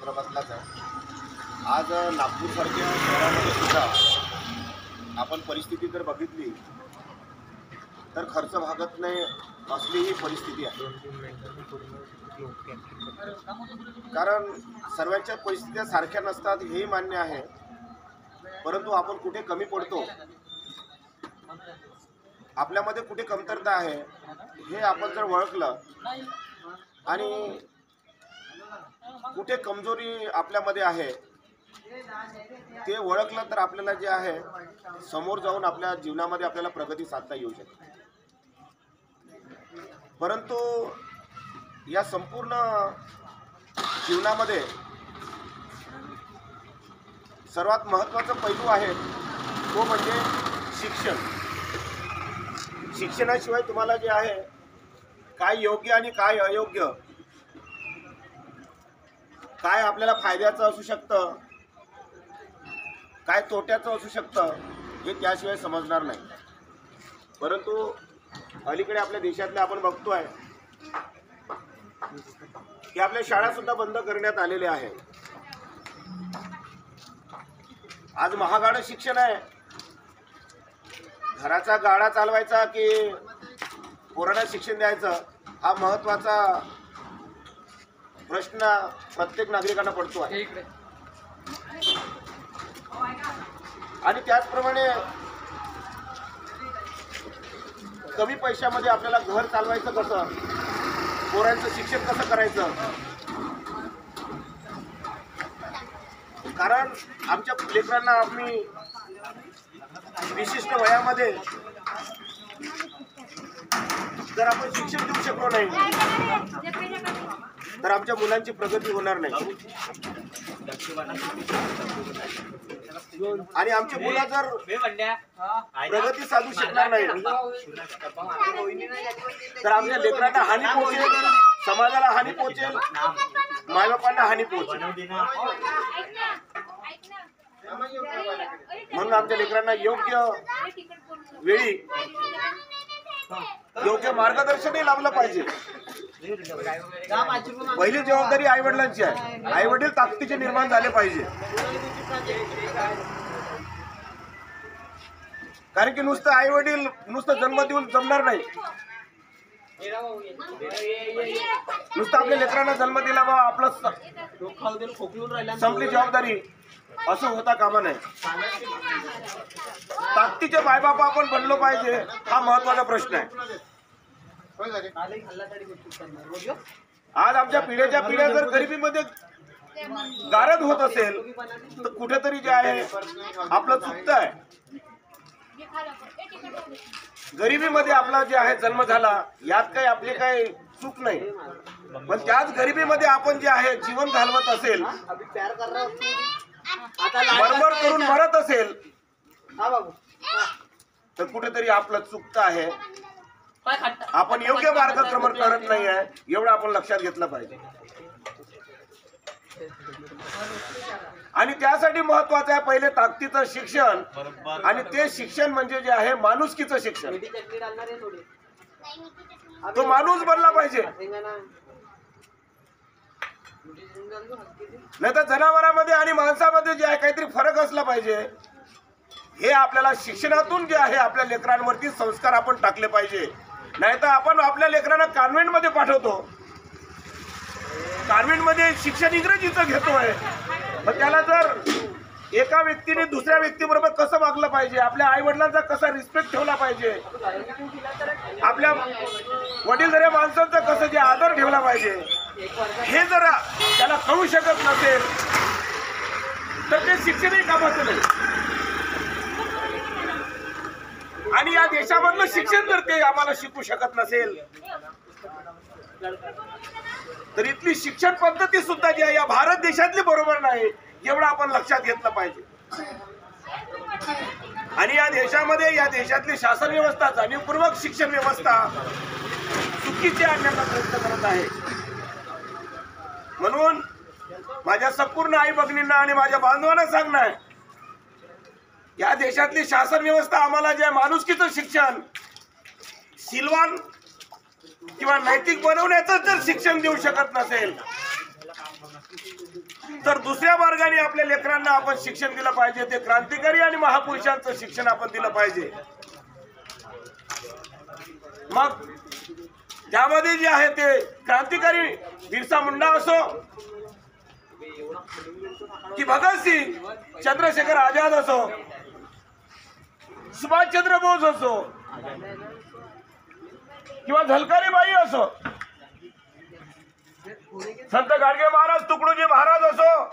क्षेत्रामधलाच आहे। आज नागपूरसारख्या शहरामध्ये सुद्धा आपण परिस्थिती जर बघितली तर खर्च भागत नाही असली ही परिस्थिती आहे। कारण सर्वांच्या परिस्थित्या सारख्या नसतात हेही मान्य आहे, परंतु आपण कुठे कमी पडतो, आपल्यामध्ये कुठे कमतरता आहे हे आपण जर ओळखलं आणि कुठे कमजोरी आपल्यामध्ये आहे ते ओळखलं तर आपल्याला जे आहे समोर जाऊन आपल्या जीवनामध्ये आपल्याला प्रगती साधता येऊ शकते। परंतु या संपूर्ण जीवनामध्ये सर्वात महत्त्वाचा पैलू आहे तो म्हणजे शिक्षण। शिक्षणाशिवाय तुम्हाला जे आहे काय योग्य आणि काय अयोग्य, काय आपल्याला फायद्याचं असू शकतं, काय तोट्याचं असू शकतं हे त्याशिवाय समजणार नाही। परंतु अलीकडे आपल्या देशातले आपण बघतोय की आपल्या शाळा सुद्धा बंद करण्यात आलेल्या आहे। आज महागाडं शिक्षण आहे, घराचा गाडा चालवायचा की पोरांना शिक्षण द्यायचं हा महत्त्वाचा प्रश्न प्रत्येक नागरिकांना पडतो आहे। आणि त्याचप्रमाणे कमी पैशामध्ये आपल्याला घर चालवायचं कसं, पोरांचं शिक्षण कसं करायचं, कारण आमच्या लेकरांना आम्ही विशिष्ट वयामध्ये जर आपण शिक्षण देऊ शकलो नाही तर आमच्या मुलांची प्रगती होणार नाही। आणि आमची मुलं जर प्रगती साधू शकणार नाही तर आमच्या लेकरांना हानी पोहोचेल, समाजाला हानी पोहोचेल, मायबापांना हानी पोहोचेल। म्हणून आमच्या लेकरांना योग्य वेळी योग्य मार्गदर्शनही लाभलं पाहिजे। पहिली जबाबदारी आई वडिलांची आहे, आई वडील ताकदीचे निर्माण झाले पाहिजे। कारण की नुसतं आई वडील नुसतं जन्म देऊन जमणार नाही, नुसतं आपल्या लेकरांना जन्म दिला बा आपलं संपली जबाबदारी असं होता कामा नये। ताकदीचे मायबाप आपण बनलो पाहिजे हा महत्वाचा प्रश्न आहे। आज आमच्या पिढ्याच्या पिढ्या जर गरिबीमध्ये गारद होत असेल तर कुठेतरी जे आहे आपलं चुकतं आहे। गरिबीमध्ये आपला जे आहे जन्म झाला यात काही आपली काही चूक नाही, पण त्याच गरिबीमध्ये आपण जे आहे जीवन घालवत असेल, मरमर करून मरत असेल तर कुठेतरी आपलं चुकतं आहे, आपण योग्य मार्गक्रमण करत नाही आहे, एवढं आपण लक्षात घेतलं पाहिजे। आणि त्यासाठी महत्वाचं आहे पहिले ताकदीचं शिक्षण, आणि ते शिक्षण म्हणजे जे आहे माणुसकीचं शिक्षण। तो माणूस बनला पाहिजे, नाही तर जनावरांमध्ये आणि माणसामध्ये जे आहे काहीतरी फरक असला पाहिजे। हे आपल्याला शिक्षणातून जे आहे आपल्या लेकरांवरती संस्कार आपण टाकले पाहिजे। नाही तर आपण आपल्या लेकरांना कॉन्व्हेंटमध्ये पाठवतो, कॉन्व्हेंटमध्ये शिक्षण इंग्रजीचं घेतोय, पण त्याला जर एका व्यक्तीने दुसऱ्या व्यक्तीबरोबर कसं वागलं पाहिजे, आपल्या आई वडिलांचा कसा रिस्पेक्ट ठेवला पाहिजे, आपल्या वडीलधाऱ्या माणसांचा कसं जे आदर ठेवला पाहिजे हे जर त्याला कळू शकत नसेल तर ते शिक्षणही कामाचं नाही। आणि या देशामधलं शिक्षण जर ते आम्हाला शिकू शकत नसेल तर इथली शिक्षण पद्धती सुद्धा जी आहे या भारत देशातली बरोबर नाही, एवढं आपण लक्षात घेतलं पाहिजे। आणि या देशामध्ये या देशातली शासन व्यवस्था, जाणीवपूर्वक शिक्षण व्यवस्था चुकीची आणण्याचा प्रयत्न करत आहे। म्हणून माझ्या संपूर्ण आई भगिनींना आणि माझ्या बांधवांना सांगणं आहे, या देशातली शासन व्यवस्था आम्हाला जे माणुसकीचं शिक्षण, सिलवान किंवा नैतिक बनवण्याचं जर शिक्षण देऊ शकत नसेल तर दुसऱ्या मार्गाने आपल्या लेकरांना आपण शिक्षण दिलं पाहिजे, ते क्रांतिकारी आणि महापुरुषांचं शिक्षण आपण दिलं पाहिजे. मग त्यामध्ये जे आहे ते क्रांतिकारी बिरसा मुंडा असो की भगतसिंग, चंद्रशेखर आझाद असो, सुभाषचंद्र बोस असो किंवा झलकारीबाई असो, संत गाडगे महाराज, तुकडोजी महाराज असो,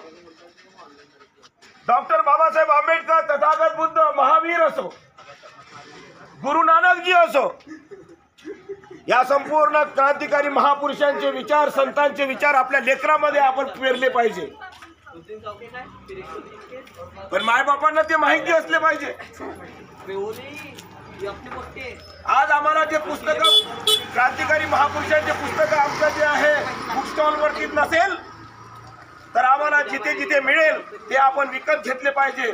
डॉक्टर बाबासाहेब आंबेडकर, तथागत बुद्ध, महावीर असो, गुरु नानकजी असो, या संपूर्ण क्रांतिकारी महापुरुषांचे विचार, संतांचे विचार आपल्या लेकरामध्ये आपण पेरले पाहिजे. पण मायबापांना ते माहिती असले पाहिजे. आज आम्हाला जे पुस्तक, क्रांतिकारी महापुरुषांचे पुस्तक आमचं जे आहे बुक स्टॉल वरती नसेल तर आम्हाला जिथे जिथे मिळेल ते आपण विकत घेतले पाहिजे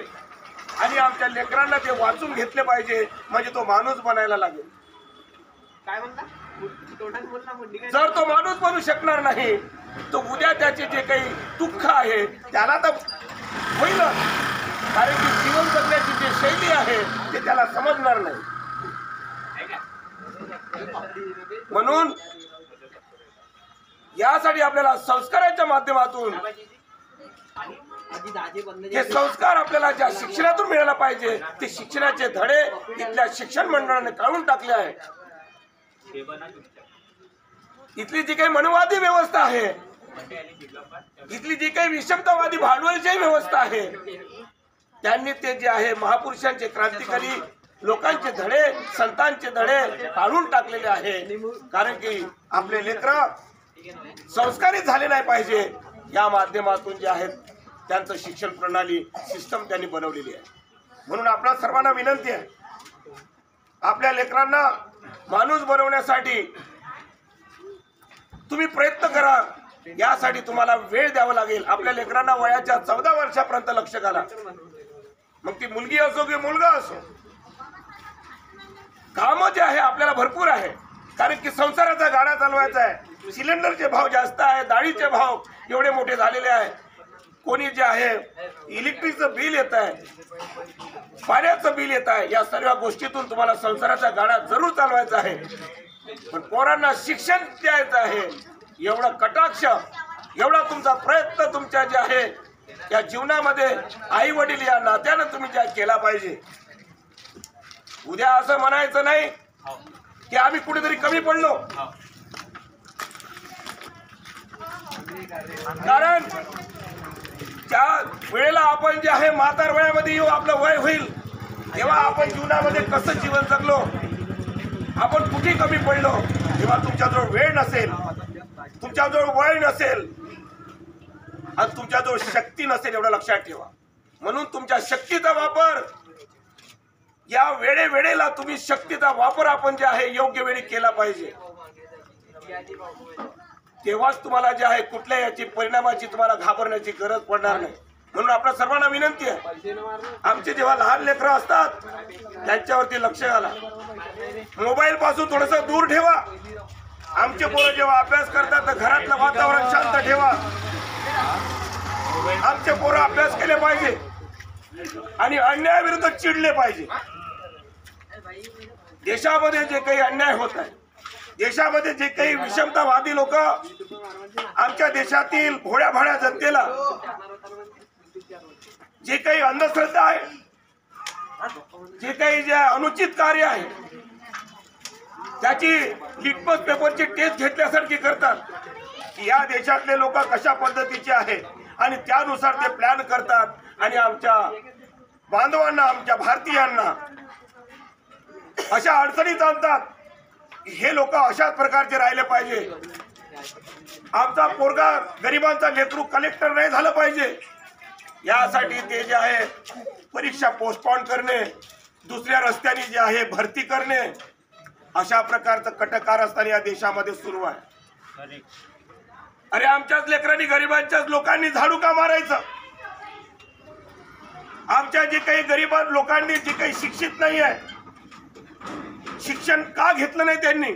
आणि आमच्या लेकरांना ते वाचून घेतले पाहिजे, म्हणजे तो माणूस बनायला लागेल. काय म्हणता? जर तो माणूस बनू शकणार नाही तो उद्या त्याचे जे काही दुःख आहे त्याला तर होईल, कारण की जीवन जगण्याची जी शैली आहे ते त्याला समजणार नाही. म्हणून यासाठी आपल्याला संस्काराच्या माध्यमातून हे संस्कार आपल्याला ज्या शिक्षणातून मिळायला पाहिजे ते शिक्षणाचे धडे इथल्या शिक्षण मंडळाने काढून टाकले आहे. इथली जी काही मनुवादी व्यवस्था आहे, इथली जी काही विषमतावादी भांडवलची व्यवस्था आहे, त्यांनी ते जे आहे महापुरुषांचे, क्रांतिकारी लोकांचे धडे, संतांचे धडे काढून टाकलेले आहे. कारण की आपले लेकरं संस्कारित झाले नाही पाहिजे, या माध्यमातून जे आहेत त्यांचं शिक्षण प्रणाली, सिस्टम त्यांनी बनवलेली आहे. म्हणून आपल्या सर्वांना विनंती आहे, आपल्या लेकरांना माणूस बनवण्यासाठी तुम्ही प्रयत्न करा. यासाठी तुम्हाला वेळ द्यावा लागेल. आपल्या लेकरांना वयाच्या 14 वर्षापर्यंत लक्ष घाला, मग ती मुलगी असो की मुलगा असो. काम जे आहे आपल्याला भरपूर आहे, कारण की संसाराचा गाडा चालवायचा आहे. सिलेंडरचे भाव जास्त आहे, डाळीचे भाव एवढे मोठे झालेले आहे. कोणी जे आहे इलेक्ट्रिकचं बिल येत आहे, पाण्याचं बिल येत आहे. या सर्व गोष्टीतून तुम्हाला संसाराचा गाडा जरूर चालवायचा आहे. पण पोरांना शिक्षण द्यायचं आहे, एवढा कटाक्ष, एवढा तुमचा प्रयत्न तुमच्या जे आहे या जीवनामध्ये आई वडील या नात्यानं तुम्ही ज्या केला पाहिजे. उद्या असं म्हणायचं नाही की आम्ही कुठेतरी कमी पडलो, कारण ज्या वेळेला आपण जे आहे म्हातार वयामध्ये येऊ, आपलं वय होईल, तेव्हा आपण जीवनामध्ये कसं जीवन जगलो, आपण कुठे कमी पडलो, तेव्हा तुमच्याजवळ वेळ नसेल, तुमच्याजवळ वय नसेल आणि तुमच्याजवळ शक्ती नसेल, एवढं लक्षात ठेवा. म्हणून तुमच्या शक्तीचा वापर, या वेळेला तुम्ही शक्तीचा वापर आपण जे आहे योग्य वेळी केला पाहिजे. तेव्हाच तुम्हाला जे आहे कुठल्या याची परिणामाची तुम्हाला घाबरण्याची गरज पडणार नाही. म्हणून आपल्या सर्वांना विनंती आहे, आमचे जेव्हा लहान लेकरं असतात त्यांच्यावरती लक्ष घाला. मोबाईल पासून थोडस दूर ठेवा. आमचे पोरं जेव्हा अभ्यास करतात तर घरातलं वातावरण शांत ठेवा. आमचे पोरं अभ्यास केले पाहिजे आणि अन्यायाविरुद्ध चिडले पाहिजे. देशामध्ये जे काही अन्याय होत आहे, देशामध्ये जे काही विषमतावादी लोक आमच्या देशातील भोळ्या भाड्या जनतेला जे काही अंधश्रद्धा आहे, जे काही जे अनुचित कार्य आहे, त्याची लिटमस पेपरची टेस्ट घेतल्यासारखी करतात की या देशातले लोक कशा पद्धतीचे आहेत आणि त्यानुसार ते प्लॅन करतात आणि आमच्या बांधवांना, आमच्या भारतीयांना अशा अडचणीत आणतात. हे लोक अशाच प्रकारचे राहिले पाहिजे. आमचा पोरगा गरिबांचा लेकरू कलेक्टर नाही झालं पाहिजे, यासाठी ते जे आहे परीक्षा पोस्टपोन करणे, दुसऱ्या रस्त्याने जे आहे भरती करणे, अशा प्रकारचं कटकारस्थान या देशामध्ये सुरू आहे. अरे आमच्याच लेकरांनी, गरिबांच्याच लोकांनी झाडू का मारायचं? आमच्या जे काही गरीब लोकांनी, जे काही शिक्षित नाही आहे, शिक्षण का घेतलं नाही त्यांनी,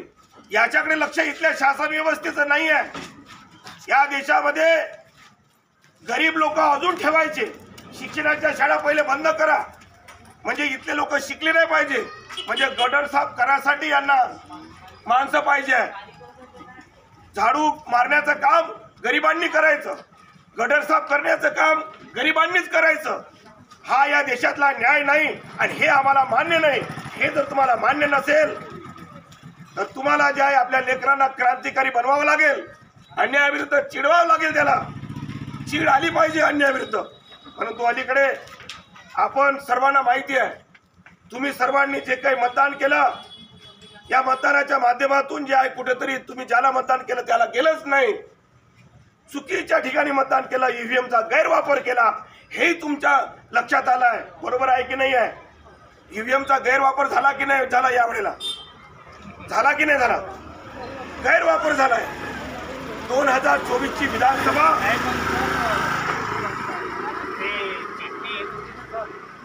याच्याकडे लक्ष इथल्या शासन व्यवस्थेचं नाही आहे. या देशामध्ये गरीब लोक अजून ठेवायचे. शिक्षणाच्या शाळा पहिले बंद करा, म्हणजे इथले लोक शिकले नाही पाहिजे. म्हणजे गटर साफ करायसाठी यांना माणसं पाहिजे. झाडू मारण्याचं काम गरिबांनी करायचं, गटर साफ करण्याचं काम गरिबांनीच करायचं. हा या देशातला न्याय नाही आणि हे आम्हाला मान्य नाही. हे जर तुम्हाला मान्य नसेल तर तुम्हाला जे आहे आपल्या लेकरांना क्रांतिकारी बनवावं लागेल. अन्यायाविरुद्ध चिडवावं लागेल. त्याला चीड आली पाहिजे अन्यायाविरुद्ध. परंतु अलीकडे आपण सर्वांना माहिती आहे, तुम्ही सर्वांनी जे काही मतदान केलं, या मतदानाच्या माध्यमातून जे आहे कुठेतरी तुम्ही ज्याला मतदान केलं त्याला केलंच नाही, चुकीच्या ठिकाणी मतदान केलं, ईव्हीएमचा गैरवापर केला, हे तुमच्या लक्षात आलं आहे. बरोबर आहे की नाही आहे? ईव्हीएमचा गैरवापर झाला की नाही झाला? यावेळेला झाला की नाही झाला? गैरवापर झालाय. 2024 ची विधानसभा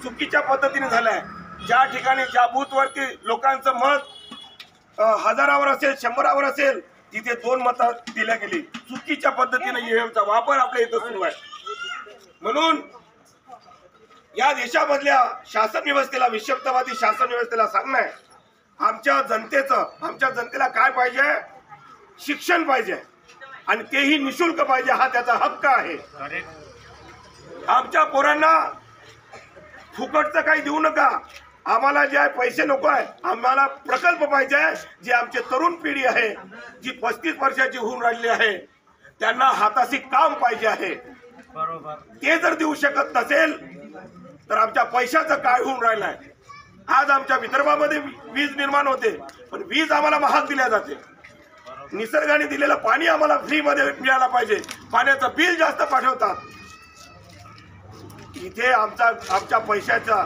चुकीच्या पद्धतीने झालाय. ज्या ठिकाणी ज्या बूथवरती लोकांचं मत हजारावर असेल, 100वर असेल, तिथे 2 मतं दिल्या गेली. चुकीच्या पद्धतीने ईव्हीएमचा वापर आपल्या इथं सुरू आहे. म्हणून या देशामधल्या शासन व्यवस्थेला, विषमतावादी शासन व्यवस्थेला सांगणं आहे, आमच्या जनतेला काय पाहिजे? शिक्षण पाहिजे आणि तेही निशुल्क पाहिजे. हा त्याचा हक्क आहे. आमच्या पोरांना फुकटचं काही देऊ नका. आम्हाला जे आहे पैसे नको आहे, आम्हाला प्रकल्प पाहिजे. जे आमचे तरुण पिढी आहे, जी 35 वर्षाची होऊन राहिली आहे, त्यांना हाताशी काम पाहिजे आहे. बरोबर. ते जर देऊ शकत नसेल तर आमच्या पैशाचं काय होऊन राहिलं आहे? आज आमच्या विदर्भामध्ये वीज निर्माण होते, पण वीज आम्हाला महाग दिल्या जाते. निसर्गाने दिलेलं पाणी आम्हाला फ्री मध्ये मिळायला पाहिजे, पाण्याचं बिल जास्त पाठवतात. इथे आमच्या पैशाचा,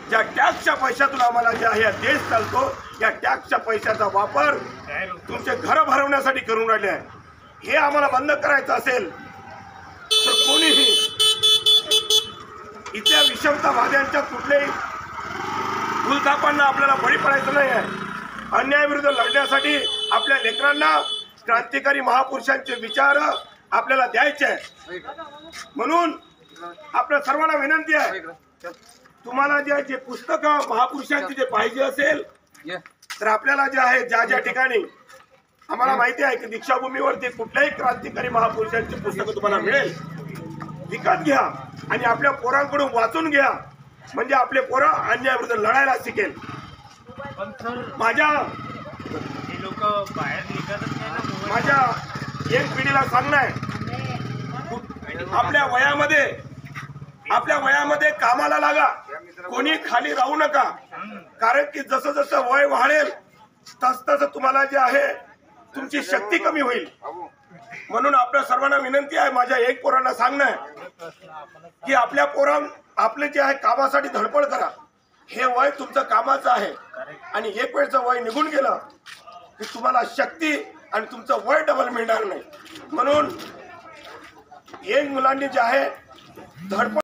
ज्या टॅक्सच्या पैशातून आम्हाला जे आहे देश चालतो, या टॅक्सच्या पैशाचा वापर तुमचे घर भरवण्यासाठी करून राहिले आहे. हे आम्हाला बंद करायचं असेल तर कोणीही इथल्या विषमतावाद्यांच्या कुठल्याही भूलथापांना आपल्याला बळी पडायचं नाही आहे. अन्यायाविरुद्ध लढण्यासाठी आपल्या लेकरांना क्रांतिकारी महापुरुषांचे विचार आपल्याला द्यायचे आहे. म्हणून आपल्या सर्वांना विनंती आहे, तुम्हाला जे पुस्तकं महापुरुषांची जे पाहिजे असेल तर आपल्याला जे आहे ज्या ठिकाणी आम्हाला माहिती आहे की दीक्षाभूमीवरती कुठल्याही क्रांतिकारी महापुरुषांची पुस्तकं तुम्हाला मिळेल, विकत घ्या आणि आपल्या पोरांकडून वाचून घ्या. म्हणजे आपले पोरं अन्यायाविरुद्ध लढायला शिकेल. माझ्या एक पिढीला सांगणं आहे, आपल्या वयामध्ये कामाला लागा, कोणी खाली राहू नका. कारण की जसं जसं वय वाढेल तसं तुम्हाला जे आहे तुमची शक्ती कमी होईल. म्हणून आपल्या सर्वांना विनंती आहे, माझ्या एक पोरांना सांगणं आहे की आपले जे आहे कामासाठी धडपड करा. हे वय तुमचं कामाचं आहे आणि एक वेळचं वय निघून गेलं की तुम्हाला शक्ती आणि तुमचं वय डबल मिळणार नाही. म्हणून एक मुलांनी जे आहे धडपड